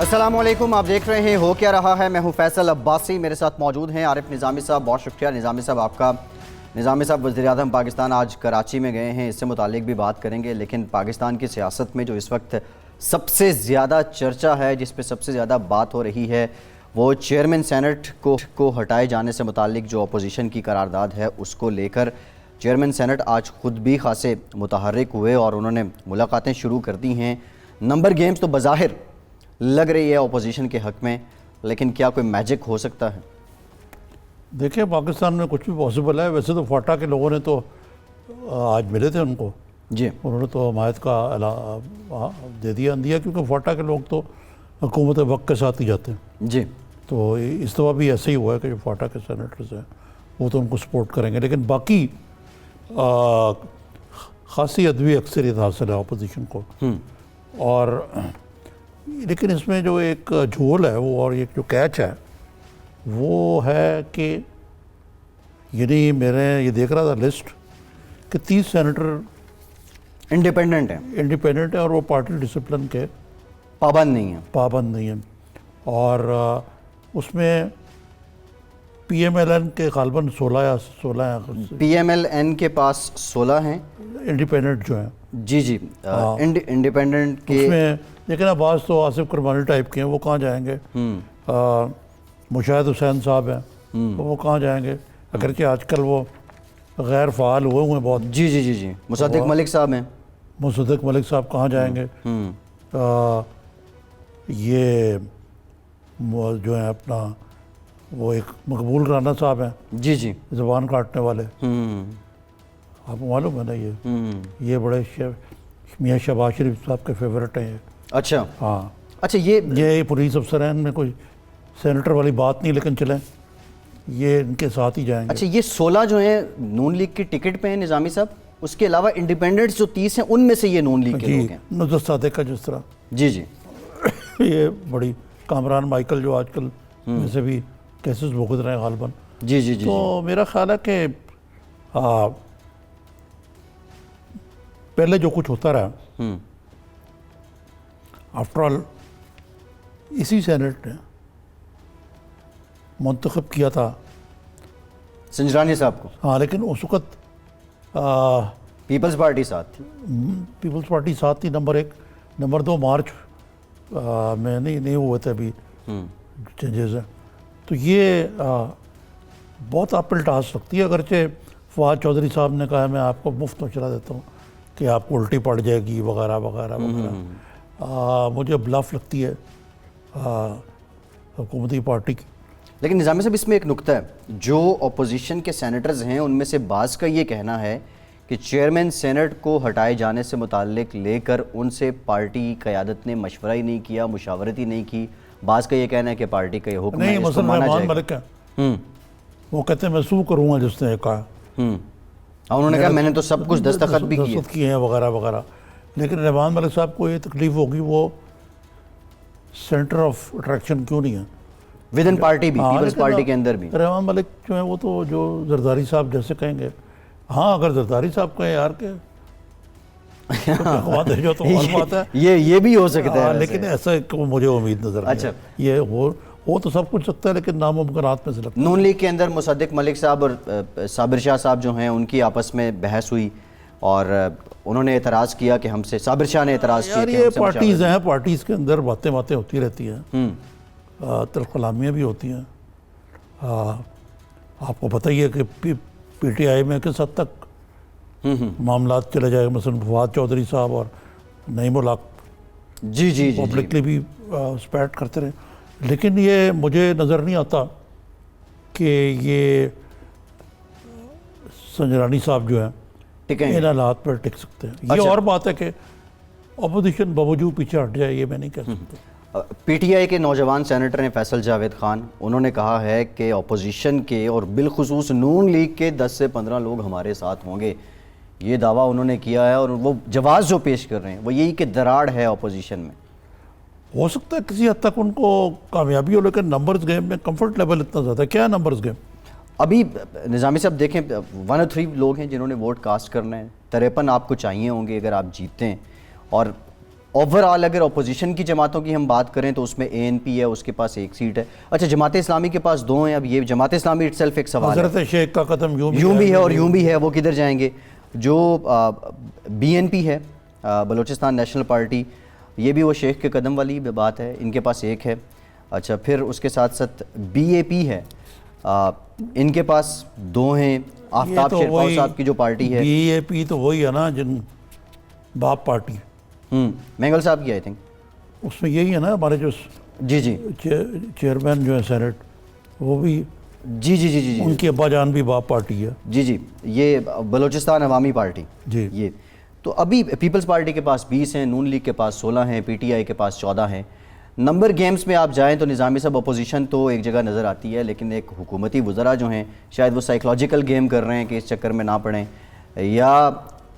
السلام علیکم، آپ دیکھ رہے ہیں ہو کیا رہا ہے۔ میں ہوں فیصل عباسی، میرے ساتھ موجود ہیں عارف نظامی صاحب۔ بہت شکریہ نظامی صاحب آپ کا۔ نظامی صاحب، وزیر اعظم پاکستان آج کراچی میں گئے ہیں، اس سے متعلق بھی بات کریں گے، لیکن پاکستان کی سیاست میں جو اس وقت سب سے زیادہ چرچا ہے، جس پہ سب سے زیادہ بات ہو رہی ہے، وہ چیئرمین سینٹ کو ہٹائے جانے سے متعلق جو اپوزیشن کی قرارداد ہے اس کو لے کر چیئرمین سینٹ آج خود بھی خاصے متحرک ہوئے اور انہوں نے ملاقاتیں شروع کر دی ہیں۔ نمبر گیمز تو بظاہر لگ رہی ہے اپوزیشن کے حق میں، لیکن کیا کوئی میجک ہو سکتا ہے؟ دیکھیں، پاکستان میں کچھ بھی پاسبل ہے۔ ویسے تو فاٹا کے لوگوں نے تو آج ملے تھے ان کو، جی انہوں نے تو حمایت کا دے دیا کیونکہ فاٹا کے لوگ تو حکومت وقت کے ساتھ ہی جاتے ہیں۔ جی، تو اس دفعہ بھی ایسے ہی ہوا ہے کہ جو فاٹا کے سینیٹرز ہیں وہ تو ان کو سپورٹ کریں گے، لیکن باقی خاصی ادبی اکثریت حاصل ہے اپوزیشن کو۔ اور لیکن اس میں جو ایک جھول ہے وہ، اور ایک جو کیچ ہے وہ ہے کہ یعنی میں نے یہ دیکھ رہا تھا لسٹ کہ 30 سینیٹر انڈیپینڈنٹ ہیں اور وہ پارٹی ڈسپلن کے پابند نہیں ہیں، اور اس میں پی ایم ایل این کے غالباً 16 ہیں، پی ایم ایل این کے پاس 16 ہیں انڈیپینڈنٹ جو ہیں۔ جی انڈیپینڈنٹ کے اس میں لیکن اب بعض تو آصف کرمانی ٹائپ کے ہیں، وہ کہاں جائیں گے؟ مشاہد حسین صاحب ہیں، وہ کہاں جائیں گے؟ اگرچہ آج کل وہ غیر فعال ہوئے ہیں بہت۔ جی مصدق ملک صاحب ہیں۔ مصدق ملک صاحب کہاں جائیں گے؟ یہ جو ہیں اپنا وہ ایک مقبول رانا صاحب ہیں، جی زبان کاٹنے والے، آپ کو معلوم ہے نا یہ بڑے میاں شہباز شریف صاحب کے فیورٹ ہیں۔ اچھا ہاں، اچھا، یہ پولیس افسر ہیں، ان میں کوئی سینیٹر والی بات نہیں، لیکن چلیں یہ ان کے ساتھ ہی جائیں گے۔ اچھا، یہ 16 جو ہیں نون لیگ کی ٹکٹ پہ ہیں نظامی صاحب، اس کے علاوہ انڈیپینڈنٹس جو 30 ہیں ان میں سے یہ نون لیگ کے لوگ ہیں۔ نصرت صادق کا جس طرح جی یہ بڑی کامران مائیکل جو آج کل ویسے بھی کیسز بھگت رہے ہیں غالباً۔ جی تو میرا خیال ہے کہ پہلے جو کچھ ہوتا رہا، آفٹر آل اسی سینٹ نے منتخب کیا تھا سنجرانی صاحب کو۔ ہاں، لیکن اس وقت پیپلز پارٹی ساتھ تھی۔ پیپلز پارٹی ساتھ تھی، نمبر 1۔ نمبر 2، مارچ میں نہیں ہوئے تھے ابھی چینجز ہیں، تو یہ بہت اپل ٹاسک لگتی ہے۔ اگرچہ فواد چودھری صاحب نے کہا ہے میں آپ کو مفت میں چلا دیتا ہوں کہ آپ کو الٹی پڑ جائے گی وغیرہ وغیرہ وغیرہ، مجھے بلف لگتی ہے حکومتی پارٹی کی۔ لیکن نظامی صاحب، اس میں ایک نکتہ ہے، جو اپوزیشن کے سینیٹرز ہیں ان میں سے بعض کا یہ کہنا ہے کہ چیئرمین سینٹ کو ہٹائے جانے سے متعلق لے کر ان سے پارٹی قیادت نے مشورہ ہی نہیں کیا، مشاورت ہی نہیں کی۔ بعض کا یہ کہنا ہے کہ پارٹی کا یہ حکم ہے، اس کو مانا جائے گا۔ ملک ہے، وہ کہتے ہیں میں سو کروں گا جس نے کہا، انہوں نے کہا میں نے تو سب کچھ دستخط بھی کیے ہیں وغیرہ وغیرہ۔ لیکن رحمان ملک صاحب کو یہ تکلیف ہوگی، وہ سینٹر آف اٹریکشن کیوں نہیں ہے ود ان پارٹی بھی، پیپلز پارٹی کے اندر بھی۔ رحمان ملک جو ہیں وہ تو جو زرداری صاحب جیسے کہیں گے، ہاں اگر زرداری صاحب کہیں یار کہ جو تو اور بات ہے، یہ بھی ہو سکتا ہے، لیکن ایسا مجھے امید نظر نہیں ہے۔ یہ وہ تو سب کچھ سکتا ہے، لیکن ناممکنات میں سے لگتا ہے۔ نون لیگ کے اندر مصدق ملک صاحب اور صابر شاہ صاحب جو ہیں ان کی آپس میں بحث ہوئی اور انہوں نے اعتراض کیا کہ ہم سے، صابر شاہ نے اعتراض کیا کہ یہ پارٹیز ہیں، پارٹیز کے اندر باتیں ہوتی رہتی ہیں، تلخ کلامیاں بھی ہوتی ہیں۔ آپ کو پتہ ہی ہے کہ پی ٹی آئی میں کس حد تک معاملات چلے جائے، مثلا فواد چودھری صاحب اور نعیم الحق جی پبلکلی بھی اسپیٹ کرتے رہے، لیکن یہ مجھے نظر نہیں آتا کہ یہ سنجرانی صاحب جو ہیں ان حالات پر ٹک سکتے ہیں۔ یہ اور بات ہے کہ اپوزیشن باوجود پیچھے ہٹ جائے، یہ میں نہیں کہہ سکتا۔ پی ٹی آئی کے نوجوان سینیٹر ہیں فیصل جاوید خان، انہوں نے کہا ہے کہ اپوزیشن کے اور بالخصوص نون لیگ کے 10 سے 15 لوگ ہمارے ساتھ ہوں گے، یہ دعویٰ انہوں نے کیا ہے، اور وہ جواز جو پیش کر رہے ہیں وہ یہی کہ دراڑ ہے اپوزیشن میں۔ ہو سکتا ہے کسی حد تک ان کو کامیابی ہو، لیکن نمبرز گیم میں کمفرٹ لیول اتنا زیادہ ہے۔ کیا ہے نمبرز گیم؟ ابھی نظامی صاحب دیکھیں 103 لوگ ہیں جنہوں نے ووٹ کاسٹ کرنا ہے، 53 آپ کو چاہیے ہوں گے اگر آپ جیتتے ہیں، اور اوور آل اگر اپوزیشن کی جماعتوں کی ہم بات کریں تو اس میں ANP ہے, اس کے پاس 1 سیٹ ہے. اچھا جماعت اسلامی کے پاس 2 ہیں. اب یہ جماعت اسلامی اٹ سیلف ایک سوال ہے, حضرت شیخ کا قدم یوں بھی ہے اور یوں بھی ہے, وہ کدھر جائیں گے. جو BNP ہے, بلوچستان نیشنل پارٹی, یہ بھی وہ شیخ کے قدم والی بات ہے, ان کے پاس 1 ہے. اچھا پھر اس کے ساتھ ساتھ BAP ہے, ان کے پاس 2 ہیں. آفتاب شیرپاؤ صاحب کی جو پارٹی ہے, BAP تو وہی ہے نا جن باپ پارٹی, مینگل صاحب کی آئی تھنک, اس میں یہی ہے نا ہمارے جو جی جی چیئرمین جو ہے سینٹ, وہ بھی جی جی جی جی ان کی ابا جان بھی باپ پارٹی ہے. جی جی یہ بلوچستان عوامی پارٹی جی یہ. تو ابھی پیپلز پارٹی کے پاس 20 ہیں, نون لیگ کے پاس 16 ہیں, PTI کے پاس 14 ہیں. نمبر گیمز میں آپ جائیں تو نظامی صاحب اپوزیشن تو ایک جگہ نظر آتی ہے, لیکن ایک حکومتی وزراء جو ہیں شاید وہ سائیکلوجیکل گیم کر رہے ہیں کہ اس چکر میں نہ پڑیں, یا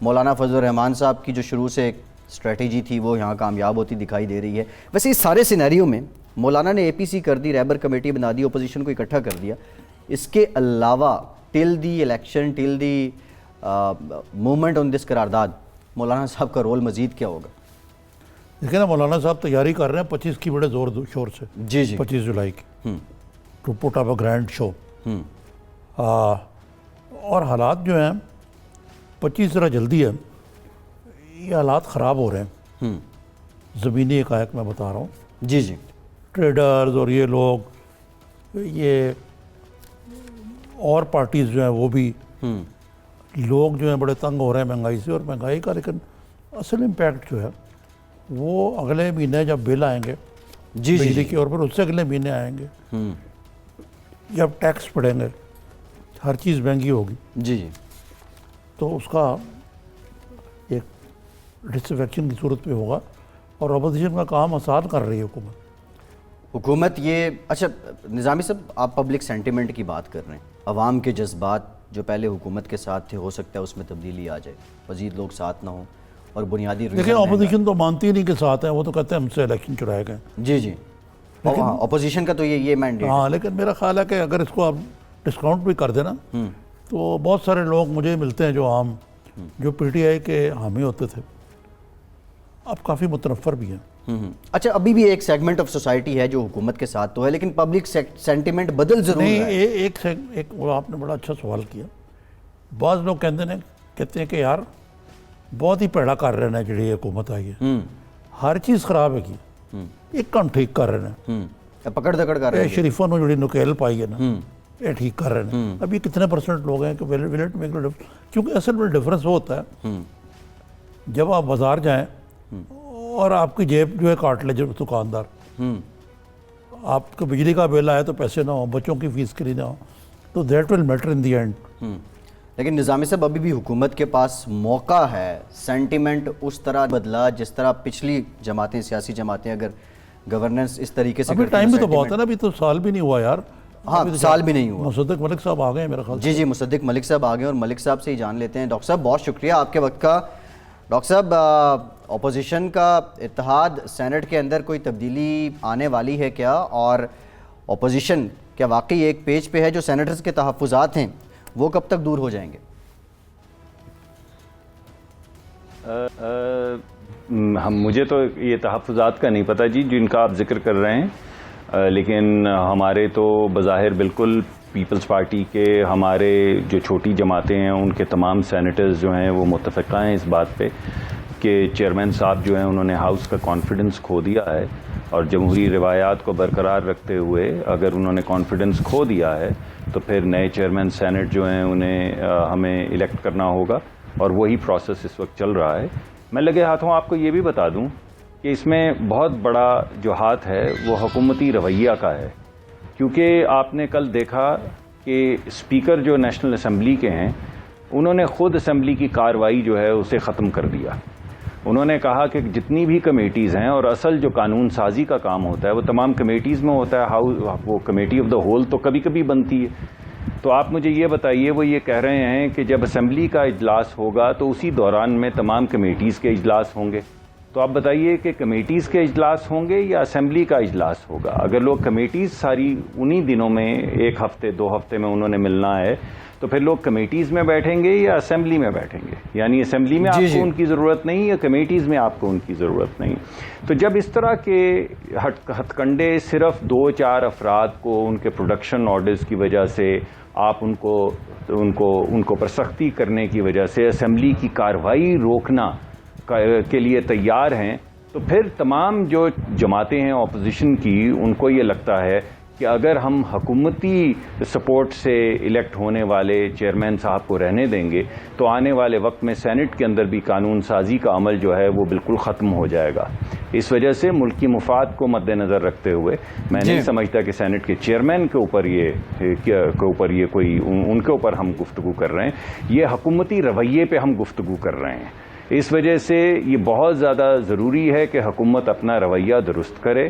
مولانا فضل الرحمان صاحب کی جو شروع سے ایک اسٹریٹجی تھی وہ یہاں کامیاب ہوتی دکھائی دے رہی ہے. ویسے اس سارے سینیریو میں مولانا نے APC کر دی, رہبر کمیٹی بنا دی, اپوزیشن کو اکٹھا کر دیا. اس کے علاوہ ٹل دی الیکشن, ٹل دی موومنٹ آن دس قرارداد, مولانا صاحب کا رول مزید کیا ہوگا؟ دیکھیں نا مولانا صاحب تیاری کر رہے ہیں 25 کی بڑے زور شور سے, جی جی 25 جولائی کی, to put up a grand شو. اور حالات جو ہیں 25 ذرا جلدی ہے, یہ حالات خراب ہو رہے ہیں. زمینی حقائق میں بتا رہا ہوں. جی جی ٹریڈرز اور یہ لوگ, یہ اور پارٹیز جو ہیں وہ بھی, لوگ جو ہیں بڑے تنگ ہو رہے ہیں مہنگائی سے, اور مہنگائی کا لیکن اصل امپیکٹ جو ہے وہ اگلے مہینے جب بل آئیں گے جی بجلی کے, اور پھر اس سے اگلے مہینے آئیں گے جب ٹیکس پڑیں گے, ہر چیز مہنگی ہوگی, جی جی تو اس کا ایک ڈسفیکشن کی صورت پہ ہوگا. اور اپوزیشن کا کام آسان کر رہی ہے حکومت. یہ اچھا نظامی صاحب آپ پبلک سینٹیمنٹ کی بات کر رہے ہیں, عوام کے جذبات جو پہلے حکومت کے ساتھ تھے, ہو سکتا ہے اس میں تبدیلی آ جائے, مزید لوگ ساتھ نہ ہوں, اور بنیادی دیکھیں اپوزیشن تو مانتی ہی نہیں کہ ساتھ ہیں, وہ تو کہتے ہیں ہم سے الیکشن چڑھائے گئے. جی جی اپوزیشن کا تو یہ مینڈیٹ. ہاں لیکن میرا خیال ہے کہ اگر اس کو آپ ڈسکاؤنٹ بھی کر دینا تو بہت سارے لوگ مجھے ملتے ہیں جو عام جو PTI کے حامی ہوتے تھے, اب کافی متنفر بھی ہیں. اچھا ابھی بھی ایک سیگمنٹ آف سوسائٹی ہے جو حکومت کے ساتھ تو ہے, لیکن پبلک سینٹیمنٹ بدل ضرور نہیں, رہا ہے. ایک وہ آپ نے بڑا اچھا سوال کیا. بعض لوگ کہتے ہیں کہ یار بہت ہی پیڑا کر رہے ہیں جڑی حکومت آئی ہے, ہر چیز خراب ہے کی, ایک کام ٹھیک کر رہے ہیں, پکڑ دکڑ کر رہے ہیں, شریفوں نے جڑی نکیل پائی ہے نا یہ ٹھیک کر رہے ہیں. اب یہ کتنے % لوگ ہیں کہ کیونکہ اصل میں ڈفرینس وہ ہوتا ہے جب آپ بازار جائیں اور آپ کی جیب جو ہے کاٹ لے جو دکاندار, آپ کو بجلی کا بل آئے تو پیسے نہ ہوں, بچوں کی فیس کے لیے نہ ہو, تو that will matter in the end. لیکن نظامی صاحب ابھی بھی حکومت کے پاس موقع ہے, سینٹیمنٹ اس طرح بدلا جس طرح پچھلی جماعتیں, سیاسی جماعتیں اگر گورننس اس طریقے سے, ابھی ٹائم بھی تو بہت ہے نا, ابھی تو سال بھی نہیں ہوا یار. ہاں سال بھی نہیں ہوا. مصدق ملک صاحب آ گئے ہیں میرا خیال. جی جی مصدق ملک صاحب آ گئے, اور ملک صاحب سے ہی جان لیتے ہیں. ڈاکٹر صاحب بہت شکریہ آپ کے وقت کا. ڈاکٹر صاحب اپوزیشن کا اتحاد سینٹ کے اندر کوئی تبدیلی آنے والی ہے کیا, اور اپوزیشن کیا واقعی ایک پیج پہ ہے, جو سینیٹرز کے تحفظات ہیں وہ کب تک دور ہو جائیں گے؟ مجھے تو یہ تحفظات کا نہیں پتہ جی جن کا آپ ذکر کر رہے ہیں, لیکن ہمارے تو بظاہر بالکل پیپلز پارٹی کے ہمارے جو چھوٹی جماعتیں ہیں ان کے تمام سینیٹرز جو ہیں وہ متفقہ ہیں اس بات پہ کہ چیئرمین صاحب جو ہیں انہوں نے ہاؤس کا کانفیڈنس کھو دیا ہے, اور جمہوری روایات کو برقرار رکھتے ہوئے اگر انہوں نے کانفیڈنس کھو دیا ہے تو پھر نئے چیئرمین سینٹ جو ہیں انہیں ہمیں الیکٹ کرنا ہوگا, اور وہی پروسیس اس وقت چل رہا ہے. میں لگے ہاتھوں آپ کو یہ بھی بتا دوں کہ اس میں بہت بڑا جو ہاتھ ہے وہ حکومتی رویہ کا ہے, کیونکہ آپ نے کل دیکھا کہ اسپیکر جو نیشنل اسمبلی کے ہیں انہوں نے خود اسمبلی کی کارروائی جو ہے اسے ختم کر دیا. انہوں نے کہا کہ جتنی بھی کمیٹیز ہیں, اور اصل جو قانون سازی کا کام ہوتا ہے وہ تمام کمیٹیز میں ہوتا ہے, وہ کمیٹی آف دا ہول تو کبھی کبھی بنتی ہے. تو آپ مجھے یہ بتائیے, وہ یہ کہہ رہے ہیں کہ جب اسمبلی کا اجلاس ہوگا تو اسی دوران میں تمام کمیٹیز کے اجلاس ہوں گے, تو آپ بتائیے کہ کمیٹیز کے اجلاس ہوں گے یا اسمبلی کا اجلاس ہوگا؟ اگر لوگ کمیٹیز ساری انہی دنوں میں 1 ہفتے 2 ہفتے میں انہوں نے ملنا ہے تو پھر لوگ کمیٹیز میں بیٹھیں گے یا اسمبلی میں بیٹھیں گے؟ یعنی اسمبلی میں آپ کو ان کی ضرورت نہیں یا کمیٹیز میں آپ کو ان کی ضرورت نہیں. تو جب اس طرح کے ہتھ کنڈے صرف 2-4 افراد کو ان کے پروڈکشن آرڈرز کی وجہ سے آپ ان کو پر سختی کرنے کی وجہ سے اسمبلی کی کارروائی روکنا کے لیے تیار ہیں، تو پھر تمام جو جماعتیں ہیں اپوزیشن کی، ان کو یہ لگتا ہے کہ اگر ہم حکومتی سپورٹ سے الیکٹ ہونے والے چیئرمین صاحب کو رہنے دیں گے تو آنے والے وقت میں سینٹ کے اندر بھی قانون سازی کا عمل جو ہے وہ بالکل ختم ہو جائے گا. اس وجہ سے ملکی مفاد کو مد نظر رکھتے ہوئے میں نہیں سمجھتا کہ سینٹ کے چیئرمین کے اوپر یہ کوئی ان کے اوپر ہم گفتگو کر رہے ہیں، یہ حکومتی رویے پہ ہم گفتگو کر رہے ہیں. اس وجہ سے یہ بہت زیادہ ضروری ہے کہ حکومت اپنا رویہ درست کرے،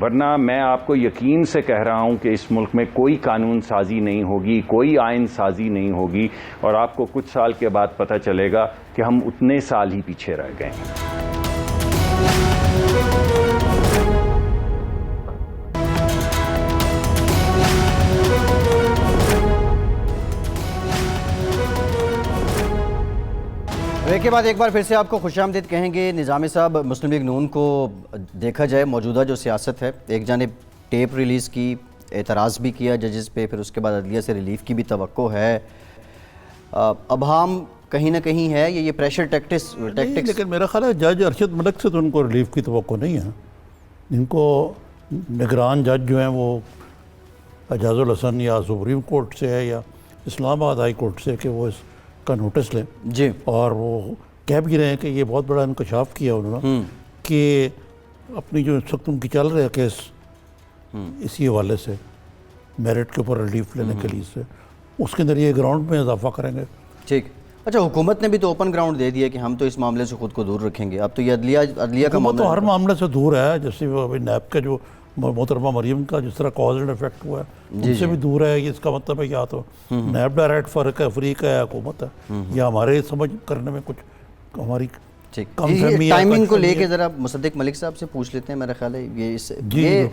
ورنہ میں آپ کو یقین سے کہہ رہا ہوں کہ اس ملک میں کوئی قانون سازی نہیں ہوگی، کوئی آئین سازی نہیں ہوگی، اور آپ کو کچھ سال کے بعد پتہ چلے گا کہ ہم اتنے سال ہی پیچھے رہ گئے ہیں. بریک کے بعد ایک بار پھر سے آپ کو خوش آمدید کہیں گے. نظامی صاحب، مسلم لیگ نون کو دیکھا جائے موجودہ جو سیاست ہے، ایک جانب ٹیپ ریلیز کی، اعتراض بھی کیا ججز پہ، پھر اس کے بعد عدلیہ سے ریلیف کی بھی توقع ہے. ابہام کہیں نہ کہیں ہے یہ پریشر ٹیکٹکس. لیکن میرا خیال ہے جج ارشد ملک سے تو ان کو ریلیف کی توقع نہیں ہے. ان کو نگران جج جو ہیں وہ اعجاز الحسن یا سپریم کورٹ سے ہے یا اسلام آباد ہائی کورٹ سے کہ وہ اس کا نوٹس لیں جی، اور وہ کہہ بھی رہے ہیں کہ یہ بہت بڑا انکشاف کیا انہوں نے کہ اپنی جو اس وقت ان کی چل رہا ہے کیس اسی حوالے سے میرٹ کے اوپر ریلیف لینے کے لیے سے اس کے اندر یہ گراؤنڈ میں اضافہ کریں گے. ٹھیک. اچھا، حکومت نے بھی تو اوپن گراؤنڈ دے دیا کہ ہم تو اس معاملے سے خود کو دور رکھیں گے. اب تو یہ عدلیہ کا معاملہ تو ہر معاملے سے دور ہے. جیسے ابھی نیب کا جو محترمہ مریم کا جس طرح کاز اینڈ افیکٹ ہوا ہے ان سے بھی دور ہے. اس کا مطلب ہے یا تو نیب ڈائریکٹ فرق ہے، فریق ہے، حکومت ہے، یا ہمارے سمجھ کرنے میں کچھ ہماری کم فہمی ہے. ٹائمنگ کو لے کے ذرا مصدق ملک صاحب سے پوچھ لیتے ہیں. میرا خیال ہے یہ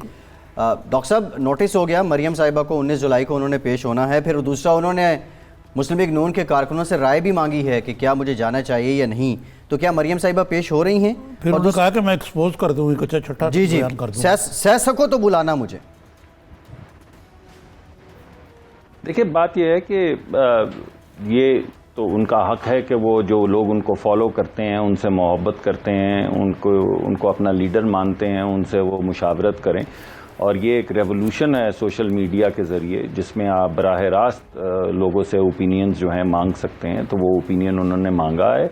ڈاکٹر صاحب نوٹس ہو گیا مریم صاحبہ کو 19 جولائی کو انہوں نے پیش ہونا ہے. پھر دوسرا انہوں نے مسلم لیگ نون کے کارکنوں سے رائے بھی مانگی ہے کہ کیا مجھے جانا چاہیے یا نہیں. تو کیا مریم صاحبہ پیش ہو رہی ہیں؟ پھر انہوں نے کہا کہ میں ایکسپوز کر دوں، کچھ چھٹا بیان کر دوں. سہ سکو تو بلانا مجھے. دیکھیں بات یہ ہے کہ یہ تو ان کا حق ہے کہ وہ جو لوگ ان کو فالو کرتے ہیں، ان سے محبت کرتے ہیں، ان کو اپنا لیڈر مانتے ہیں، ان سے وہ مشاورت کریں. اور یہ ایک ریولوشن ہے سوشل میڈیا کے ذریعے جس میں آپ براہ راست لوگوں سے اوپینینز جو ہیں مانگ سکتے ہیں. تو وہ اوپینین انہوں نے مانگا ہے.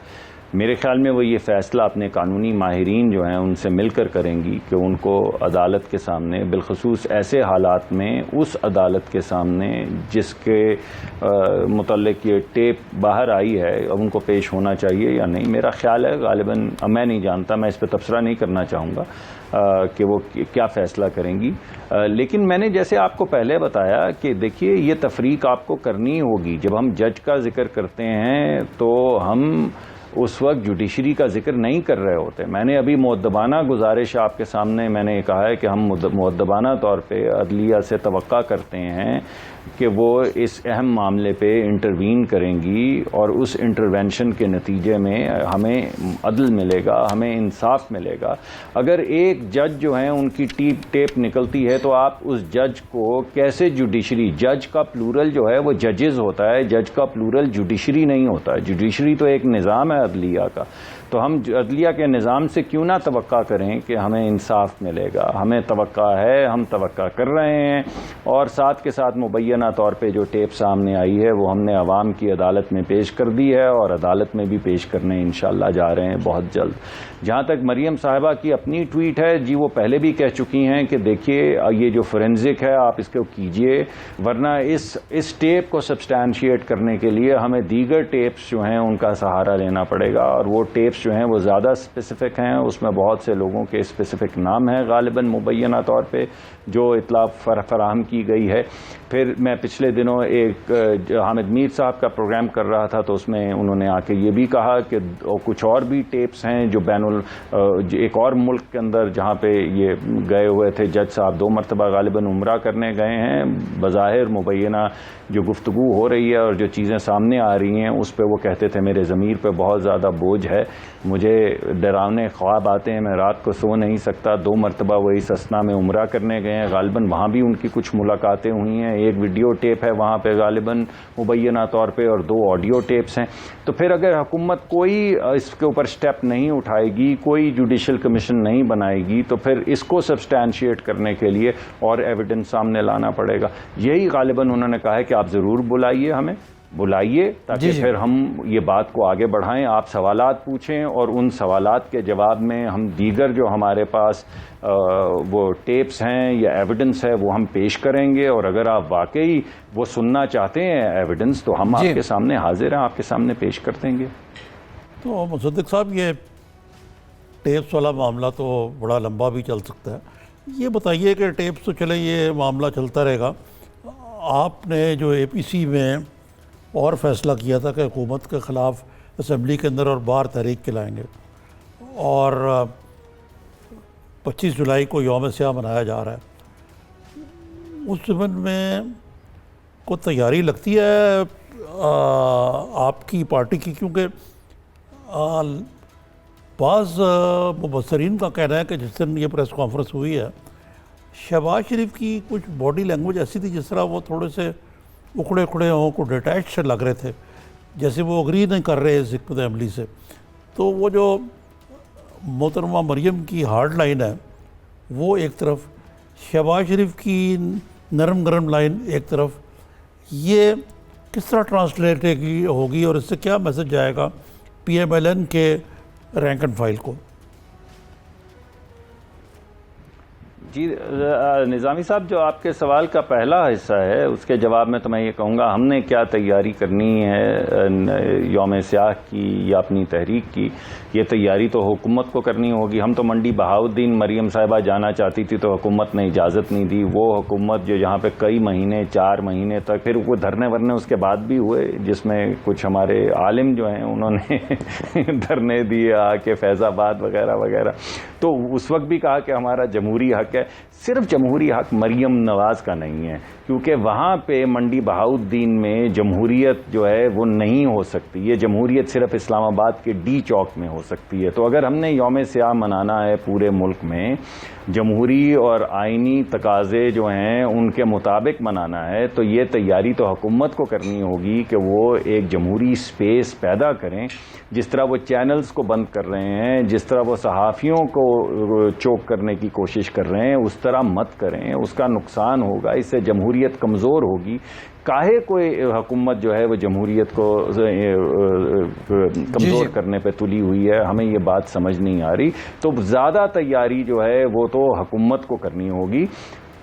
میرے خیال میں وہ یہ فیصلہ اپنے قانونی ماہرین جو ہیں ان سے مل کر کریں گی کہ ان کو عدالت کے سامنے، بالخصوص ایسے حالات میں اس عدالت کے سامنے جس کے متعلق یہ ٹیپ باہر آئی ہے، اب ان کو پیش ہونا چاہیے یا نہیں. میرا خیال ہے غالباً میں نہیں جانتا، میں اس پہ تبصرہ نہیں کرنا چاہوں گا کہ وہ کیا فیصلہ کریں گی. لیکن میں نے جیسے آپ کو پہلے بتایا کہ دیکھیے یہ تفریق آپ کو کرنی ہوگی. جب ہم جج کا ذکر کرتے ہیں تو ہم اس وقت جوڈیشری کا ذکر نہیں کر رہے ہوتے. میں نے ابھی مؤدبانہ گزارش آپ کے سامنے میں نے کہا ہے کہ ہم مؤدبانہ طور پہ عدلیہ سے توقع کرتے ہیں کہ وہ اس اہم معاملے پہ انٹروین کریں گی اور اس انٹروینشن کے نتیجے میں ہمیں عدل ملے گا، ہمیں انصاف ملے گا. اگر ایک جج جو ہیں ان کی ٹیپ نکلتی ہے تو آپ اس جج کو کیسے جوڈیشری، جج کا پلورل جو ہے وہ ججز ہوتا ہے، جج کا پلورل جوڈیشری نہیں ہوتا ہے. جوڈیشری تو ایک نظام ہے عدلیہ کا. تو ہم عدلیہ کے نظام سے کیوں نہ توقع کریں کہ ہمیں انصاف ملے گا. ہمیں توقع ہے، ہم توقع کر رہے ہیں. اور ساتھ کے ساتھ مبینہ طور پہ جو ٹیپ سامنے آئی ہے وہ ہم نے عوام کی عدالت میں پیش کر دی ہے اور عدالت میں بھی پیش کرنے انشاءاللہ جا رہے ہیں بہت جلد. جہاں تک مریم صاحبہ کی اپنی ٹویٹ ہے، جی وہ پہلے بھی کہہ چکی ہیں کہ دیکھیے یہ جو فورینزک ہے آپ اس کو کیجئے، ورنہ اس ٹیپ کو سبسٹینشیٹ کرنے کے لیے ہمیں دیگر ٹیپس جو ہیں ان کا سہارا لینا پڑے گا. اور وہ ٹیپس ٹیپس جو ہیں وہ زیادہ اسپیسیفک ہیں، اس میں بہت سے لوگوں کے اسپیسیفک نام ہیں غالباً مبینہ طور پہ جو اطلاع فراہم کی گئی ہے۔ پھر میں پچھلے دنوں ایک حامد میر صاحب کا پروگرام کر رہا تھا، تو اس میں انہوں نے آ کے یہ بھی کہا کہ کچھ اور بھی ٹیپس ہیں جو ایک اور ملک کے اندر جہاں پہ یہ گئے ہوئے تھے جج صاحب 2 مرتبہ غالباً عمرہ کرنے گئے ہیں، بظاہر مبینہ جو گفتگو ہو رہی ہے اور جو چیزیں سامنے آ رہی ہیں اس پہ وہ کہتے تھے میرے ضمیر پہ بہت زیادہ بوجھ ہے، مجھے ڈراونے خواب آتے ہیں، میں رات کو سو نہیں سکتا۔ 2 مرتبہ وہ اس اسنا میں عمرہ کرنے گئے ہیں، غالباً وہاں بھی ان کی کچھ ملاقاتیں ہوئی ہیں، ایک ویڈیو ٹیپ ہے وہاں پہ غالباً مبینہ طور پہ اور 2 آڈیو ٹیپس ہیں۔ تو پھر اگر حکومت کوئی اس کے اوپر سٹیپ نہیں اٹھائے گی، کوئی جوڈیشل کمیشن نہیں بنائے گی، تو پھر اس کو سبسٹینشیٹ کرنے کے لیے اور ایویڈنس سامنے لانا پڑے گا۔ یہی غالباً انہوں نے کہا ہے کہ آپ ضرور بلائیے، ہمیں بلائیے تاکہ پھر ہم یہ بات کو آگے بڑھائیں، آپ سوالات پوچھیں اور ان سوالات کے جواب میں ہم دیگر جو ہمارے پاس وہ ٹیپس ہیں یا ایویڈنس ہے وہ ہم پیش کریں گے، اور اگر آپ واقعی وہ سننا چاہتے ہیں ایویڈنس تو ہم آپ کے سامنے حاضر ہیں، آپ کے سامنے پیش کر دیں گے۔ تو مصدق صاحب یہ ٹیپس والا معاملہ تو بڑا لمبا بھی چل سکتا ہے، یہ بتائیے کہ ٹیپس تو چلے یہ معاملہ چلتا رہے گا، آپ نے جو اے پی سی میں اور فیصلہ کیا تھا کہ حکومت کے خلاف اسمبلی کے اندر اور باہر تحریک چلائیں گے، اور 25 جولائی کو یوم سیاہ منایا جا رہا ہے، اس زمن میں کو تیاری لگتی ہے آپ کی پارٹی کی؟ کیونکہ بعض مبصرین کا کہنا ہے کہ جس دن یہ پریس کانفرنس ہوئی ہے شہباز شریف کی کچھ باڈی لینگویج ایسی تھی جس طرح وہ تھوڑے سے اکھڑے اکھڑے ہوں، کو ڈیٹیچ سے لگ رہے تھے، جیسے وہ اگری نہیں کر رہے اس حکمت عملی سے۔ تو وہ جو محترمہ مریم کی ہارڈ لائن ہے وہ ایک طرف، شہباز شریف کی نرم گرم لائن ایک طرف، یہ کس طرح ٹرانسلیٹ ہوگی اور اس سے کیا میسج جائے گا پی ایم ایل این کے رینک اینڈ فائل کو؟ جی نظامی صاحب، جو آپ کے سوال کا پہلا حصہ ہے اس کے جواب میں تو میں یہ کہوں گا ہم نے کیا تیاری کرنی ہے یوم سیاہ کی یا اپنی تحریک کی، یہ تیاری تو حکومت کو کرنی ہوگی۔ ہم تو منڈی بہاؤالدین مریم صاحبہ جانا چاہتی تھی تو حکومت نے اجازت نہیں دی، وہ حکومت جو جہاں پہ کئی مہینے 4 مہینے تک، پھر وہ دھرنے ورنے اس کے بعد بھی ہوئے جس میں کچھ ہمارے عالم جو ہیں انہوں نے دھرنے دیے آ کے فیض آباد وغیرہ وغیرہ، تو اس وقت بھی کہا کہ ہمارا جمہوری حق ہے۔ صرف جمہوری حق مریم نواز کا نہیں ہے، کیونکہ وہاں پہ منڈی بہاؤالدین میں جمہوریت جو ہے وہ نہیں ہو سکتی، یہ جمہوریت صرف اسلام آباد کے ڈی چوک میں ہو سکتی ہے۔ تو اگر ہم نے یوم سیاہ منانا ہے پورے ملک میں، جمہوری اور آئینی تقاضے جو ہیں ان کے مطابق منانا ہے، تو یہ تیاری تو حکومت کو کرنی ہوگی کہ وہ ایک جمہوری سپیس پیدا کریں۔ جس طرح وہ چینلز کو بند کر رہے ہیں، جس طرح وہ صحافیوں کو چوک کرنے کی کوشش کر رہے ہیں، اس طرح مت کریں، اس کا نقصان ہوگا، اس سے جمہوریت کمزور ہوگی۔ کاہے کوئی حکومت جو ہے وہ جمہوریت کو کمزور کرنے پہ تلی ہوئی ہے، ہمیں یہ بات سمجھ نہیں آ رہی۔ تو زیادہ تیاری جو ہے وہ تو حکومت کو کرنی ہوگی۔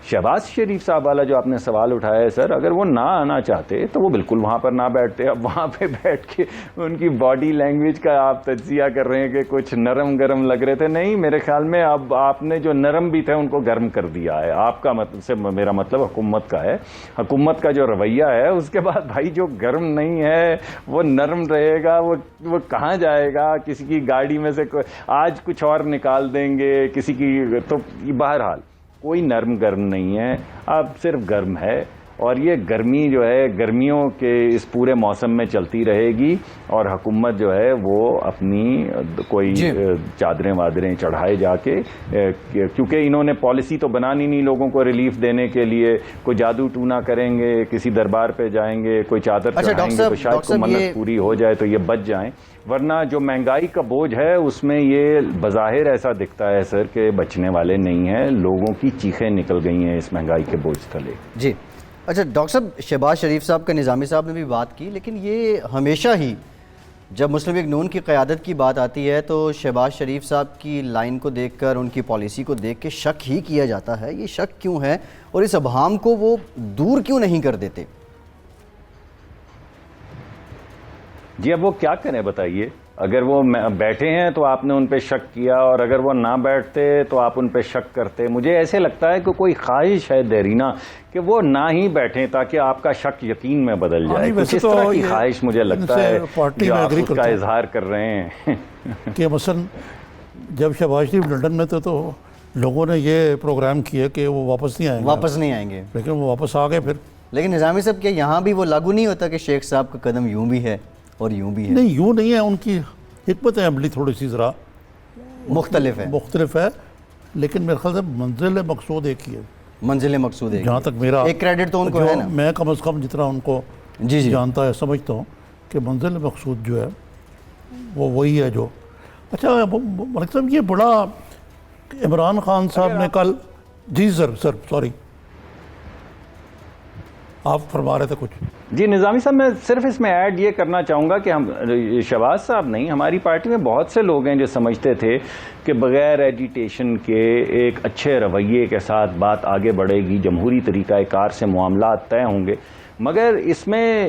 شہباز شریف صاحب والا جو آپ نے سوال اٹھایا ہے سر، اگر وہ نہ آنا چاہتے تو وہ بالکل وہاں پر نہ بیٹھتے۔ اب وہاں پہ بیٹھ کے ان کی باڈی لینگویج کا آپ تجزیہ کر رہے ہیں کہ کچھ نرم گرم لگ رہے تھے، نہیں، میرے خیال میں اب آپ نے جو نرم بھی تھے ان کو گرم کر دیا ہے۔ آپ کا مطلب سے میرا مطلب حکومت کا ہے، حکومت کا جو رویہ ہے اس کے بعد بھائی جو گرم نہیں ہے وہ نرم رہے گا، وہ کہاں جائے گا؟ کسی کی گاڑی میں سے آج کچھ اور نکال دیں گے کسی کی، تو بہرحال کوئی نرم گرم نہیں ہے، اب صرف گرم ہے، اور یہ گرمی جو ہے گرمیوں کے اس پورے موسم میں چلتی رہے گی، اور حکومت جو ہے وہ اپنی کوئی چادریں وادریں چڑھائے جا کے، کیونکہ انہوں نے پالیسی تو بنانی نہیں لوگوں کو ریلیف دینے کے لیے، کوئی جادو ٹونا کریں گے، کسی دربار پہ جائیں گے، کوئی چادر چڑھائیں گے تو شاید کوئی منت پوری ہو جائے تو یہ بچ جائیں، ورنہ جو مہنگائی کا بوجھ ہے اس میں یہ بظاہر ایسا دکھتا ہے سر کہ بچنے والے نہیں ہیں، لوگوں کی چیخیں نکل گئی ہیں اس مہنگائی کے بوجھ تلے۔ جی اچھا ڈاکٹر صاحب، شہباز شریف صاحب کا نظامی صاحب نے بھی بات کی، لیکن یہ ہمیشہ ہی جب مسلم لیگ نون کی قیادت کی بات آتی ہے تو شہباز شریف صاحب کی لائن کو دیکھ کر، ان کی پالیسی کو دیکھ کے شک ہی کیا جاتا ہے۔ یہ شک کیوں ہے اور اس ابہام کو وہ دور کیوں نہیں کر دیتے؟ جی اب وہ کیا کریں بتائیے، اگر وہ بیٹھے ہیں تو آپ نے ان پہ شک کیا، اور اگر وہ نہ بیٹھتے تو آپ ان پہ شک کرتے. مجھے ایسے لگتا ہے کہ کوئی خواہش ہے دیرینہ کہ وہ نہ ہی بیٹھیں تاکہ آپ کا شک یقین میں بدل جائے. کچھ اس طرح کی خواہش مجھے لگتا ہے جو آپ اس کا اظہار کر رہے ہیں. کہ مثلا جب شہباز شریف لندن میں تھے تو لوگوں نے یہ پروگرام کیا کہ وہ واپس نہیں آئیں گے، لیکن وہ واپس آ گئے پھر. لیکن نظامی صاحب کیا یہاں بھی وہ لاگو نہیں ہوتا کہ شیخ صاحب کا قدم یوں بھی ہے اور یوں بھی ہے؟ نہیں، یوں نہیں ہے، ان کی حکمت عملی تھوڑی سی ذرا مختلف ہے، لیکن میرے خیال سے منزل مقصود ایک ہی ہے. منزل مقصود ایک، جہاں تک میرا ایک کریڈٹ تو ان کو ہے نا. میں کم از کم جتنا ان کو جانتا ہے سمجھتا ہوں کہ منزل مقصود جو ہے وہ وہی ہے جو. اچھا ملک صاحب، یہ بڑا عمران خان صاحب نے کل، جی سر سوری آپ فرما رہے تھے کچھ. جی نظامی صاحب، میں صرف اس میں ایڈ یہ کرنا چاہوں گا کہ ہم شہباز صاحب نہیں، ہماری پارٹی میں بہت سے لوگ ہیں جو سمجھتے تھے کہ بغیر ایجیٹیشن کے ایک اچھے رویے کے ساتھ بات آگے بڑھے گی، جمہوری طریقہ کار سے معاملات طے ہوں گے. مگر اس میں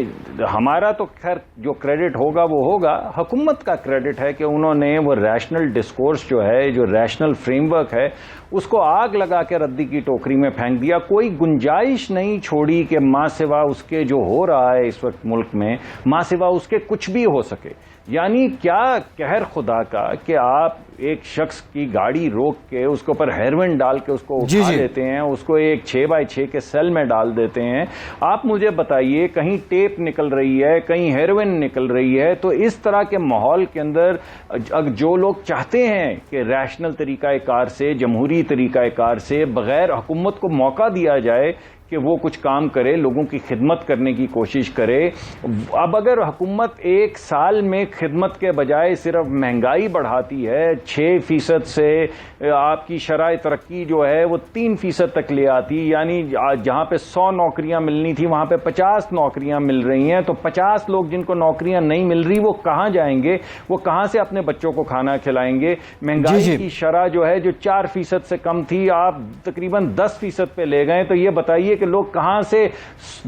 ہمارا تو خیر جو کریڈٹ ہوگا وہ ہوگا، حکومت کا کریڈٹ ہے کہ انہوں نے وہ ریشنل ڈسکورس جو ہے، جو ریشنل فریم ورک ہے، اس کو آگ لگا کے ردی کی ٹوکری میں پھینک دیا. کوئی گنجائش نہیں چھوڑی کہ ماں سوا اس کے جو ہو رہا ہے اس وقت ملک میں، ماں سوا اس کے کچھ بھی ہو سکے. یعنی کیا قہر خدا کا کہ آپ ایک شخص کی گاڑی روک کے اس کے اوپر ہیروئن ڈال کے اس کو اٹھا لیتے ہیں، اس کو ایک 6x6 کے سیل میں ڈال دیتے ہیں. آپ مجھے بتائیے، کہیں ٹیپ نکل رہی ہے، کہیں ہیروئن نکل رہی ہے، تو اس طرح کے ماحول کے اندر جو لوگ چاہتے ہیں کہ ریشنل طریقہ کار سے، جمہوری طریقہ کار سے بغیر حکومت کو موقع دیا جائے کہ وہ کچھ کام کرے، لوگوں کی خدمت کرنے کی کوشش کرے. اب اگر حکومت ایک سال میں خدمت کے بجائے صرف مہنگائی بڑھاتی ہے، 6% سے آپ کی شرح ترقی جو ہے وہ 3% تک لے آتی، یعنی جہاں پہ 100 نوکریاں ملنی تھی وہاں پہ 50 نوکریاں مل رہی ہیں، تو 50 لوگ جن کو نوکریاں نہیں مل رہی وہ کہاں جائیں گے؟ وہ کہاں سے اپنے بچوں کو کھانا کھلائیں گے؟ مہنگائی کی شرح جو ہے جو 4% سے کم تھی، آپ تقریباً 10% پہ لے گئے. تو یہ بتائیے کہ لوگ کہاں سے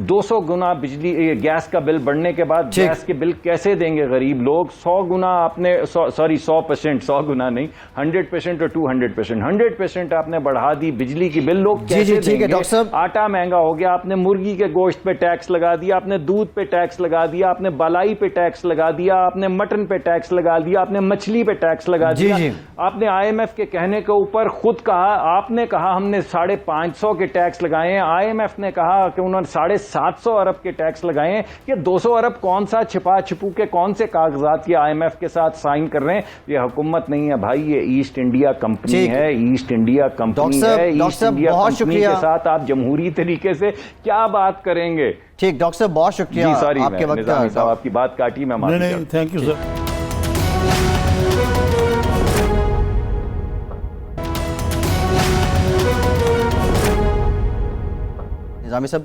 200 گنا بجلی گیس کا بل بڑھنے کے بعد گیس کے بل کیسے دیں گے غریب لوگ؟ 100 گنا آپ نے، سوری 100%، 100 گنا نہیں، 100% اور 200%، 100% آپ نے بڑھا دی بجلی کی بل. لوگ کیسے دیں گے؟ آٹا مہنگا ہو گیا، آپ نے مرغی کے گوشت پہ ٹیکس لگا دیا، آپ نے دودھ پہ ٹیکس لگا دیا، آپ نے بالائی پہ ٹیکس لگا دیا، آپ نے مٹن پہ ٹیکس لگا دیا، آپ نے مچھلی پہ ٹیکس لگا دیا. آپ نے IMF کے کہنے کے اوپر خود کہا، آپ نے کہا ہم نے 550 کے ٹیکس لگائے ہیں، IMF نے کہا کہ انہوں نے 750 ارب کے ٹیکس لگائے ہیں. یہ 200 ارب کون سا چھپا چھپو کے کون سے کاغذات یہ IMF کے ساتھ سائن کر رہے ہیں؟ یہ حکومت نہیں ہے بھائی، یہ ایسٹ انڈیا کمپنی ہے، ایسٹ انڈیا کمپنی ہے. ایسٹ انڈیا کمپنی کے ساتھ آپ جمہوری طریقے سے کیا بات کریں گے؟ ٹھیک ڈاکٹر صاحب، بہت شکریہ. جی سوری، آپ کے وقت نظامی صاحب آپ کی بات کاٹی، میں معافی نہیں، تھینک یو سر. نظامی صاحب،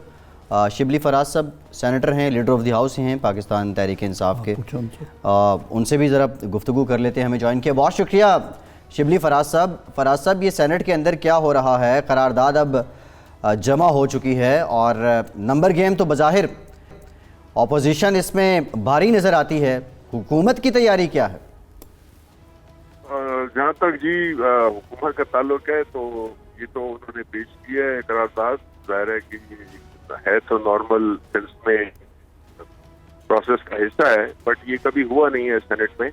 شبلی فراز صاحب سینیٹر ہیں، لیڈر آف دی ہاؤس ہیں پاکستان تحریک انصاف کے، ان سے بھی ذرا گفتگو کر لیتے ہیں. ہمیں جوائن کیا، بہت شکریہ شبلی فراز صاحب. فراز صاحب، یہ سینٹ کے اندر کیا ہو رہا ہے؟ قرارداد اب جمع ہو چکی ہے اور نمبر گیم تو بظاہر اپوزیشن اس میں بھاری نظر آتی ہے، حکومت کی تیاری کیا ہے؟ جہاں تک جی حکومت کا تعلق ہے تو یہ تو انہوں نے پیش کیا ہے قرارداد. ظاہر ہے کہ یہ ہے تو نارمل سینس میں پروسیس کا حصہ ہے، بٹ یہ کبھی ہوا نہیں ہے سینٹ میں،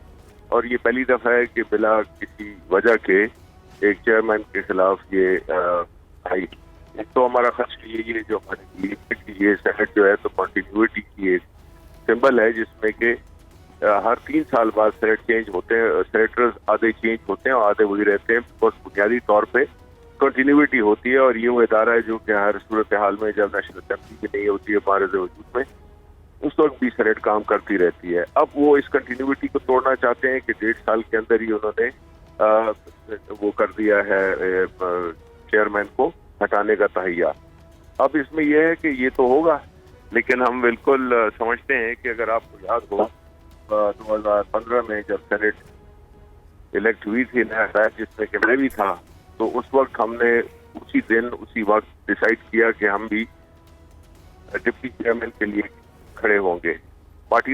اور یہ پہلی دفعہ ہے کہ بلا کسی وجہ کے ایک چیئرمین کے خلاف یہ آئی. تو ہمارا خدش یہ جو ہماری یہ سینٹ جو ہے تو کنٹینیوٹی کی ایک سمبل ہے، جس میں کہ ہر 3 سال بعد سینٹ چینج ہوتے ہیں، سینیٹرز آدھے چینج ہوتے ہیں اور آدھے وہی رہتے ہیں. بس بنیادی طور پہ کنٹینیوٹی ہوتی ہے، اور یہ وہ ادارہ ہے جو کہ ہر صورتحال میں جب نیشنل اسمبلی کی نہیں ہوتی ہے معرض وجود میں، اس وقت بھی سینٹ کام کرتی رہتی ہے. اب وہ اس کنٹینیوٹی کو توڑنا چاہتے ہیں کہ 1.5 سال کے اندر ہی انہوں نے وہ کر دیا ہے چیئرمین کو ہٹانے کا تہیہ. اب اس میں یہ ہے کہ یہ تو ہوگا، لیکن ہم بالکل سمجھتے ہیں کہ اگر آپ کو یاد ہو 2015 میں جب سینٹ الیکٹ ہوئی تھی نیا، جس میں کہ میں بھی تھا، تو اس وقت ہم نے اسی دن اسی وقت ڈیسائیڈ کیا کہ ہم بھی ڈپٹی چیئرمین کے لیے کھڑے ہوں گے. Party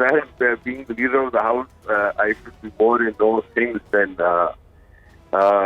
Zahir, being the leader of the house, I should be more in those things than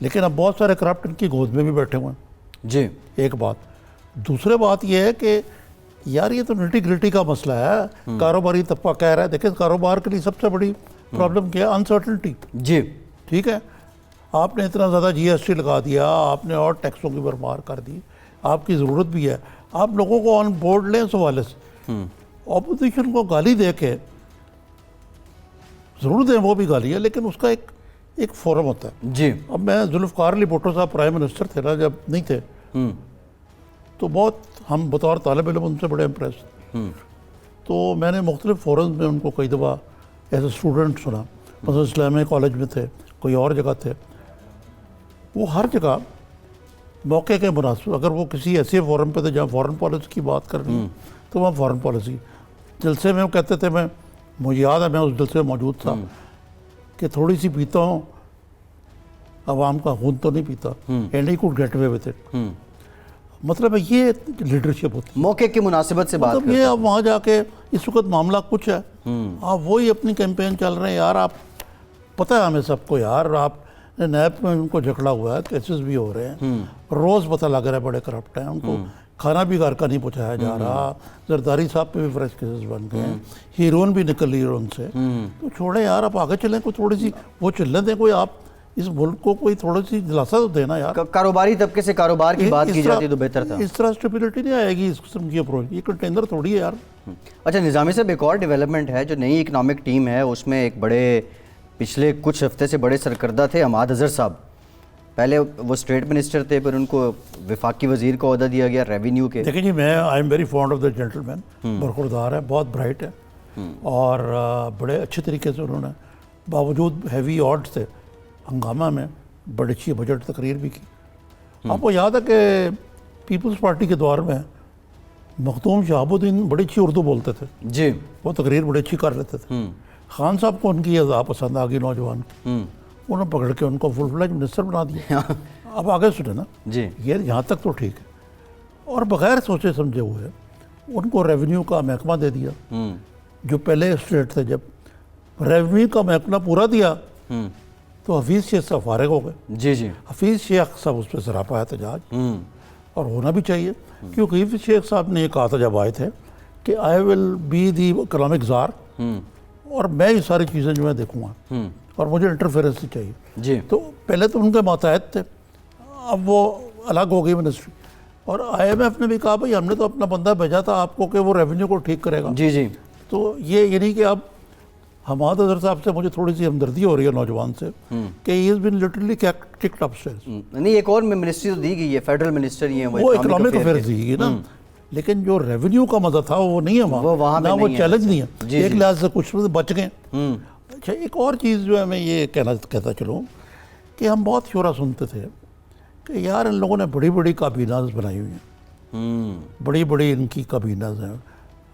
لیکن اب بہت سارے کرپٹ ان کی گود میں بھی بیٹھے ہوئے ہیں، جی ایک بات. دوسرے بات یہ ہے کہ یار یہ تو نٹی گریٹی کا مسئلہ ہے. کاروباری طبقہ کہہ رہا ہے، دیکھیں کاروبار کے لیے سب سے بڑی پرابلم کیا ہے؟ انسرٹنٹی. جی ٹھیک ہے، آپ نے اتنا زیادہ جی ایس ٹی لگا دیا، آپ نے اور ٹیکسوں کی بھرمار کر دی، آپ کی ضرورت بھی ہے، آپ لوگوں کو آن بورڈ لیں اس حوالے سے. اپوزیشن کو گالی دے کے ضرور دیں، وہ بھی گالی ہے، لیکن اس کا ایک فورم ہوتا ہے. جی اب میں ذوالفقار علی بھٹو صاحب پرائم منسٹر تھے نا، جب نہیں تھے تو بہت ہم بطور طالب علم ان سے بڑے امپریس. تو میں نے مختلف فورمز میں ان کو کئی دفعہ ایز اے اسٹوڈنٹ سنا، مثلا اسلامیہ کالج میں تھے، کوئی اور جگہ تھے. وہ ہر جگہ موقع کے مناسب، اگر وہ کسی ایسے فورم پہ تھے جہاں فارن پالیسی کی بات کر رہی تو وہاں فارن پالیسی جلسے میں وہ کہتے تھے، مجھے یاد ہے میں اس جلسے میں موجود تھا، کہ تھوڑی سی پیتا ہوں، عوام کا خون تو نہیں پیتا، and he could get away with it. مطلب ہے یہ لیڈرشپ ہوتی ہے، موقع کی مناسبت سے بات مطلب یہ اب وہاں جا کے اس وقت معاملہ کچھ ہے، آپ وہی اپنی کیمپین چل رہے ہیں. یار آپ پتہ ہے ہمیں سب کو، یار آپ نے نیب میں ان کو جھکڑا ہوا ہے، کیسز بھی ہو رہے ہیں، روز پتہ لگ رہا ہے بڑے کرپٹ ہیں، ان کو کھانا بھی گھر کا نہیں پہنچایا جا رہا. زرداری صاحب پہ بھی فریش کیسز بن گئے ہیں، ہیروئن بھی نکل رہی ہے ان سے. تو چھوڑیں یار، آپ آگے چلیں، کوئی تھوڑی سی وہ چلنے دیں، کوئی آپ اس ملک کو کوئی تھوڑی سی دلاسا تو دینا یار. کاروباری طبقے سے کاروبار کی بات کی جاتی تو بہتر تھا. اس طرح اسٹیبلٹی نہیں آئے گی اس قسم کی اپروچ. یہ کنٹینر تھوڑی ہے یار. اچھا نظامی صاحب، ایک اور ڈیولپمنٹ ہے جو نئی اکنامک ٹیم ہے، اس میں ایک بڑے پچھلے کچھ ہفتے سے بڑے سرکردہ تھے عماد اظہر صاحب. پہلے وہ اسٹیٹ منسٹر تھے، پھر ان کو وفاقی وزیر کا عہدہ دیا گیا ریونیو کے. دیکھیں جی، میں I am very fond of the gentle man. برخوردار ہے، بہت برائٹ ہے، اور بڑے اچھے طریقے سے انہوں نے باوجود ہیوی آڈز تھے ہنگامہ میں بڑی اچھی بجٹ تقریر بھی کی. آپ کو یاد ہے کہ پیپلز پارٹی کے دور میں مختوم شہاب الدین بڑی اچھی اردو بولتے تھے. جی وہ تقریر بڑی اچھی کر لیتے تھے. خان صاحب کو ان کی اعضاء پسند آ گئی نوجوان کی، انہوں نے پکڑ کے ان کو فل فلیج منسٹر بنا دیا. اب آگے سنیں نا جی یہ یہاں تک تو ٹھیک ہے. اور بغیر سوچے سمجھے ہوئے ان کو ریونیو کا محکمہ دے دیا، جو پہلے اسٹیٹ تھے. جب ریونیو کا محکمہ پورا دیا تو حفیظ شیخ صاحب فارغ ہو گئے. جی جی حفیظ شیخ صاحب اس پہ سراپا احتجاج، اور ہونا بھی چاہیے، کیونکہ حفیظ شیخ صاحب نے یہ کہا تھا جب آئے تھے کہ آئی ول بی دی اکنامک زار، اور میں یہ ساری چیزیں جو میں دیکھوں گا، اور مجھے انٹرفیئرنس نہیں چاہیے. جی تو پہلے تو ان کے ماتحت تھے، اب وہ الگ ہو گئی منسٹری. اور آئی ایم ایف نے بھی کہا بھائی ہم نے تو اپنا بندہ بھیجا تھا آپ کو کہ وہ ریونیو کو ٹھیک کرے گا. جی جی تو یہ نہیں کہ اب حماد اظہر صاحب سے مجھے تھوڑی سی ہمدردی ہو رہی ہے نوجوان سے، کہ ہی از بین لٹرلی ککڈ اپ اسٹیئرز. نہیں، ایک اور منسٹری تو دی گئی ہے، فیڈرل منسٹر ہی ہیں وہ اکنامک افیئرز دی گئی نا، لیکن جو ریونیو کا مزہ تھا وہ نہیں ہے وہاں، نہ وہ چیلنج نہیں ہے. ایک لحاظ سے کچھ بچ گئے. اچھا ایک اور چیز جو ہے میں یہ کہتا چلوں کہ ہم بہت شعرا سنتے تھے کہ یار ان لوگوں نے بڑی بڑی کابیناز بنائی ہوئی ہیں، بڑی بڑی ان کی کابیناز ہیں،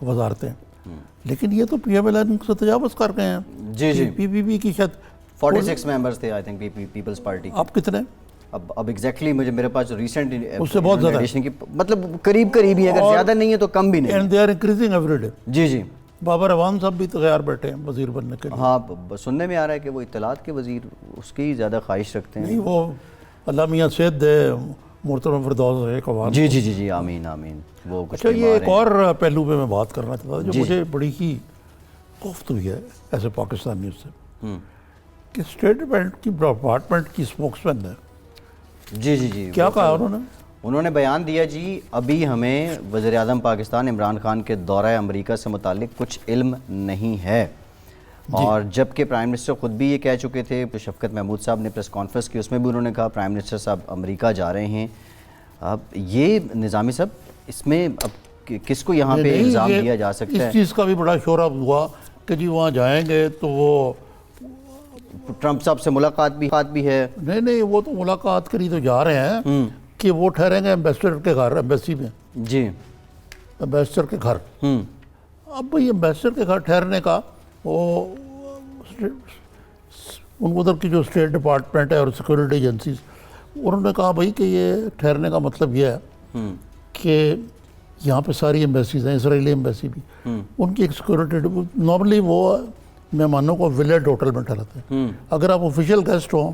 وزارتیں، لیکن یہ تو پی ایم ایل این سے تجاوز کر گئے ہیں. جی جی پی پی پی کی شاید 46 ممبرز تھے آئی تھنک پیپلز پارٹی. آپ کتنے؟ اب ایگزیکٹلی میرے پاس ریسنٹ اس سے بہت زیادہ، مطلب قریب ہی ہے، اگر زیادہ نہیں ہے تو کم بھی نہیں. And they are increasing every day. جی جی بابر اعوان صاحب بھی تیار بیٹھے ہیں وزیر بننے کے لیے. ہاں سننے میں آ رہا ہے کہ وہ اطلاعات کے وزیر اس کی زیادہ خواہش رکھتے ہیں. نہیں وہ اللہ میاں صحت دے محترم فردوس ایک عوام. جی جی جی جی آمین آمین. وہ اچھا یہ ایک اور پہلو پہ میں بات کرنا چاہتا تھا جو مجھے بڑی ہی کوفت ہوئی ہے ایسے پاکستانی سے، کہ اسٹیٹ ڈپارٹمنٹ کی اسپوکس مین ہے. جی جی جی کیا کہا انہوں نے بیان دیا جی ابھی ہمیں وزیر اعظم پاکستان عمران خان کے دورہ امریکہ سے متعلق کچھ علم نہیں ہے. اور جبکہ پرائم منسٹر خود بھی یہ کہہ چکے تھے، شفقت محمود صاحب نے پریس کانفرنس کی، اس میں بھی انہوں نے کہا پرائم منسٹر صاحب امریکہ جا رہے ہیں. اب یہ نظامی صاحب اس میں اب کس کو یہاں پہ الزام دیا جا سکتا ہے؟ اس چیز کا بھی بڑا شورا ہوا کہ جی وہاں جائیں گے تو وہ ٹرمپ صاحب سے ملاقات بھی ہے. نہیں وہ تو ملاقات کری تو جا رہے ہیں کہ وہ ٹھہریں گے ایمبیسڈر کے گھر، ایمبیسی میں. جی ایمبیسڈر کے گھر. اب بھائی ایمبیسڈر کے گھر ٹھہرنے کا وہ ان ادھر کی جو اسٹیٹ ڈپارٹمنٹ ہے اور سیکورٹی ایجنسیز، انہوں نے کہا بھائی کہ یہ ٹھہرنے کا مطلب یہ ہے کہ یہاں پہ ساری ایمبیسیز ہیں، اسرائیلی ایمبیسی بھی، ان کی ایک سیکورٹی نارملی وہ مہمانوں کو ولیٹ ہوٹل میں ٹھہراتے ہیں. اگر آپ آفیشیل گیسٹ ہوں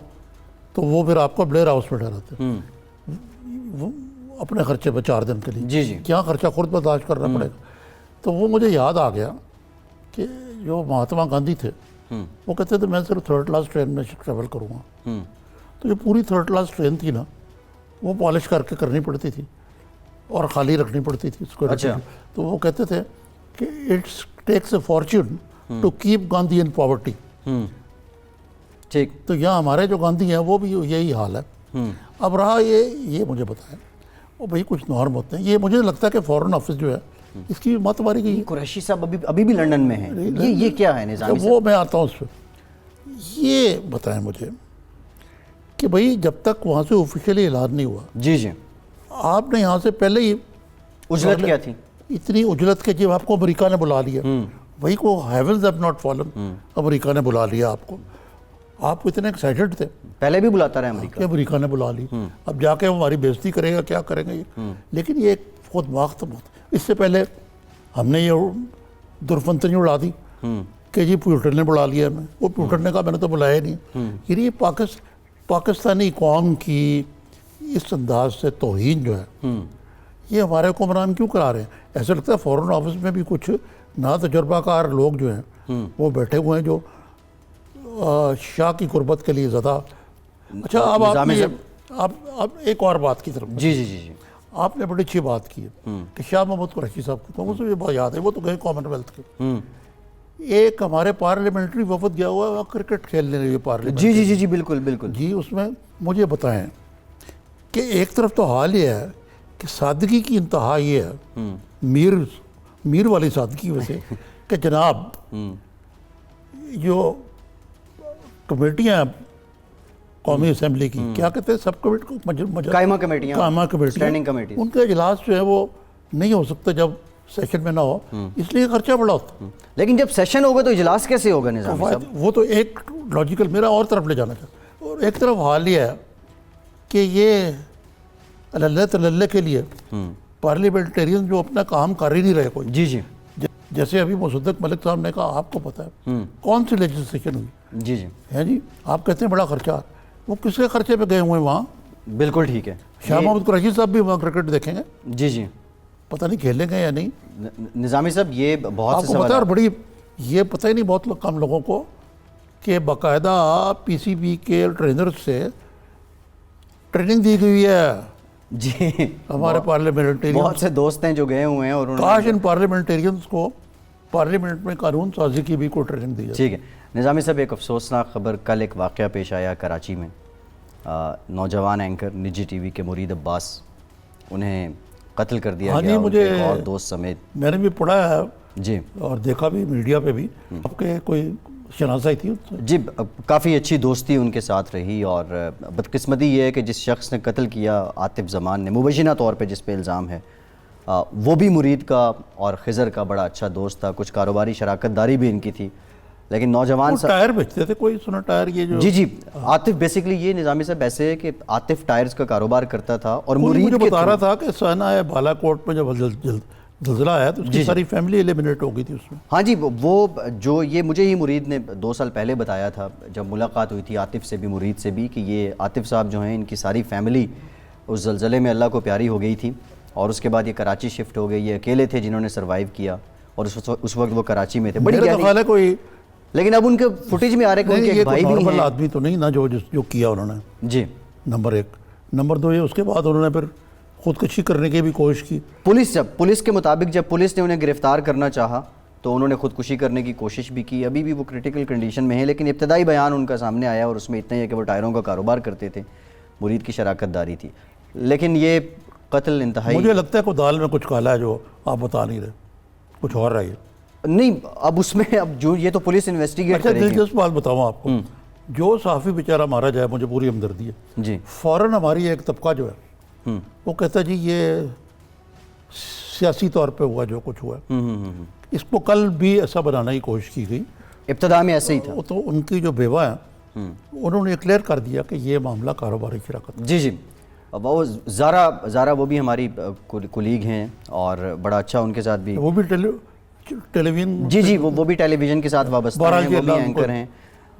تو وہ پھر آپ کو بلیئر ہاؤس میں ٹھہراتے ہیں وہ اپنے خرچے پہ 4 دن کے لیے. جی جی. کیا خرچہ خود برداشت کرنا پڑے گا. تو وہ مجھے یاد آ گیا کہ جو مہاتما گاندھی تھے وہ کہتے تھے میں صرف 3rd کلاس ٹرین میں ٹریول کروں گا. تو جو پوری 3rd کلاس ٹرین تھی نا وہ پالش کر کے کرنی پڑتی تھی اور خالی رکھنی پڑتی تھی اس کو. تو وہ کہتے تھے کہ it's takes a fortune to keep Gandhi in poverty. ٹھیک. تو یہاں ہمارے جو گاندھی ہیں وہ بھی یہی حال ہے. اب رہا یہ مجھے بتائیں وہ بھائی کچھ نارم ہوتے ہیں. یہ مجھے لگتا ہے کہ فارن آفس جو ہے اس کی مت ماری گئی. قریشی صاحب ابھی بھی لندن میں ہیں. یہ کیا ہے نظامی صاحب؟ وہ میں آتا ہوں اس پہ. یہ بتائیں مجھے کہ بھائی جب تک وہاں سے آفیشیلی اعلان نہیں ہوا جی جی آپ نے یہاں سے پہلے ہی اجلت کیا تھی؟ اتنی اجلت کے جب آپ کو امریکہ نے بلا لیا وہی کو ہیونز ہیو ناٹ فالن. امریکہ نے بلا لیا آپ کو اتنے ایکسائٹڈ تھے. پہلے بھی بلاتا رہا امریکہ کہ امریکہ نے بلا لی. اب جا کے ہماری بےزتی کرے گا کیا کریں گے یہ. لیکن یہ ایک خود وقت اس سے پہلے ہم نے یہ درفنتنی اڑا دی کہ جی پیوٹن نے بلا لیا ہمیں. وہ پیوٹن نے کہا میں نے تو بلایا نہیں. یعنی یہ پاکستانی قوم کی اس انداز سے توہین جو ہے یہ ہمارے حکمران کیوں کرا رہے ہیں؟ ایسا لگتا ہے فورن آفس میں بھی کچھ نا تجربہ کار لوگ جو ہیں وہ بیٹھے ہوئے ہیں جو شاہ کی قربت کے لیے زیادہ. اچھا اب ایک اور بات کی طرف. جی جی جی جی. آپ نے بڑی اچھی بات کی ہے کہ شاہ محمود قریشی صاحب کی. تو مجھے یہ بات یاد ہے وہ تو گئے کامن ویلتھ کے. ایک ہمارے پارلیمنٹری وفد گیا ہوا ہے کرکٹ کھیلنے کے لیے پارلیمنٹ. جی جی جی جی بالکل بالکل. جی اس میں مجھے بتائیں کہ ایک طرف تو حال یہ ہے کہ سادگی کی انتہا یہ ہے میر والی سادگی ویسے کہ جناب جو کمیٹیاں ہیں قومی اسمبلی کی کیا کہتے ہیں سب کمیٹی قائمہ کمیٹیاں اسٹینڈنگ کمیٹی ان کے اجلاس جو ہے وہ نہیں ہو سکتے جب سیشن میں نہ ہو اس لیے خرچہ بڑا ہوتا. لیکن جب سیشن ہوگا تو اجلاس کیسے ہوگا نظامی صاحب؟ وہ تو ایک لاجیکل میرا اور طرف لے جانا چاہتا. اور ایک طرف حال یہ ہے کہ یہ اللہ تلّہ کے لیے پارلیمنٹیرین جو اپنا کام کر ہی نہیں رہے کوئی. جی جی. جیسے ابھی مصدق ملک صاحب نے کہا آپ کو پتہ ہے کون سی لیجسلیشن ہوئی. جی جی ہے جی. آپ کہتے ہیں بڑا خرچہ. وہ کس کے خرچے پہ گئے ہوئے ہیں وہاں؟ بالکل ٹھیک ہے. شاہ محمود قریشی صاحب بھی وہاں کرکٹ دیکھیں گے. جی جی. پتہ نہیں کھیلیں گے یا نہیں. نظامی صاحب یہ بہت سے سوال. اور بڑی یہ پتہ ہی نہیں بہت کم لوگوں کو کہ باقاعدہ پی سی بی کے ٹرینر سے ٹریننگ دی گئی ہے. جی ہمارے پارلیمنٹیرین بہت سے دوست ہیں جو گئے ہوئے ہیں اور کاش ان پارلیمنٹیرینز کو پارلیمنٹ میں قانون سازی کی بھی کوئی ٹریننگ دی جائے. ٹھیک ہے. نظامی صاحب ایک افسوسناک خبر کل ایک واقعہ پیش آیا کراچی میں. نوجوان اینکر نجی ٹی وی کے مرید عباس انہیں قتل کر دیا گیا مجھے اور دوست سمیت. میں نے بھی پڑھا ہے جی اور دیکھا بھی میڈیا پہ بھی. آپ کے کوئی شناسائی تھی؟ جی کافی اچھی دوستی ان کے ساتھ رہی اور بدقسمتی یہ ہے کہ جس شخص نے قتل کیا عاطف زمان نے مبینہ طور پہ جس پہ الزام ہے وہ بھی مرید کا اور خضر کا بڑا اچھا دوست تھا. کچھ کاروباری شراکت داری بھی ان کی تھی. لیکن نوجوان ٹائر بیچتے تھے کوئی سنا ٹائر یہ جو جی جی عاطف بیسیکلی یہ نظامی صاحب ایسے ہے کہ عاطف ٹائرز کا کاروبار کرتا تھا اور مرید مجھے بتا رہا تھا کہ سنا ہے بالا کوٹ میں جب زلزلہ آیا تو اس کی ساری فیملی ایلیمنیٹ ہو گئی تھی اس میں. ہاں جی وہ جو یہ مجھے ہی مرید نے 2 سال پہلے بتایا تھا جب ملاقات ہوئی تھی عاطف سے بھی مرید سے بھی کہ یہ عاطف صاحب جو ہیں ان کی ساری فیملی اس زلزلے میں اللہ کو پیاری ہو گئی تھی اور اس کے بعد یہ کراچی شفٹ ہو گئی. یہ اکیلے تھے جنہوں نے سروائیو کیا اور اس وقت وہ کراچی میں تھے. بڑی خیال کوئی لیکن اب ان کے فوٹیج میں آ رہے کہ ایک بھائی بھی ہیں. آدمی تو نہیں نا جو کیا انہوں نے. جی نمبر 1. نمبر 2 یہ اس کے بعد انہوں نے پھر خودکشی کرنے کی بھی کوشش کی. پولیس کے مطابق جب پولیس نے انہیں گرفتار کرنا چاہا تو انہوں نے خودکشی کرنے کی کوشش بھی کی. ابھی بھی وہ کرٹیکل کنڈیشن میں ہیں لیکن ابتدائی بیان ان کا سامنے آیا اور اس میں اتنا ہی ہے کہ وہ ٹائروں کا کاروبار کرتے تھے. مرید کی شراکت داری تھی. لیکن یہ قتل انتہائی مجھے لگتا ہے کوئی دال میں کچھ کالا ہے جو آپ بتا نہیں رہے. کچھ اور رہا ہے نہیں. اب اس میں اب جو یہ تو پولیس انویسٹیگیٹ کرے گی. دلچسپ بات بتاؤں آپ کو. جو صحافی بیچارہ مارا جائے مجھے پوری ہمدردی ہے. جی فوراً ہماری ایک طبقہ جو ہے وہ کہتا ہے جی یہ سیاسی طور پہ ہوا جو کچھ ہوا. اس کو کل بھی ایسا بنانے کی کوشش کی گئی. ابتدا میں ایسے ہی تھا. تو ان کی جو بیوہ ہیں انہوں نے کلیئر کر دیا کہ یہ معاملہ کاروباری شراکت. جی جی وہ زارا وہ بھی ہماری کولیگ ہیں اور بڑا اچھا ان کے ساتھ بھی وہ بھی ٹیلی ویژن جی وہ بھی ٹیلی ویژن کے ساتھ وابستہ ہیں. وہ بھی اینکر ہیں.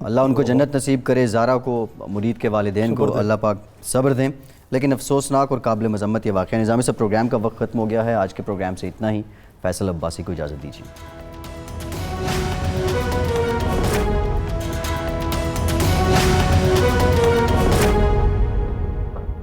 اللہ ان کو جنت نصیب کرے، زارا کو، مرید کے والدین کو اللہ پاک صبر دیں. لیکن افسوسناک اور قابل مذمت یہ واقعہ. نظامی صاحب پروگرام کا وقت ختم ہو گیا ہے. آج کے پروگرام سے اتنا ہی. فیصل عباسی کو اجازت دیجیے.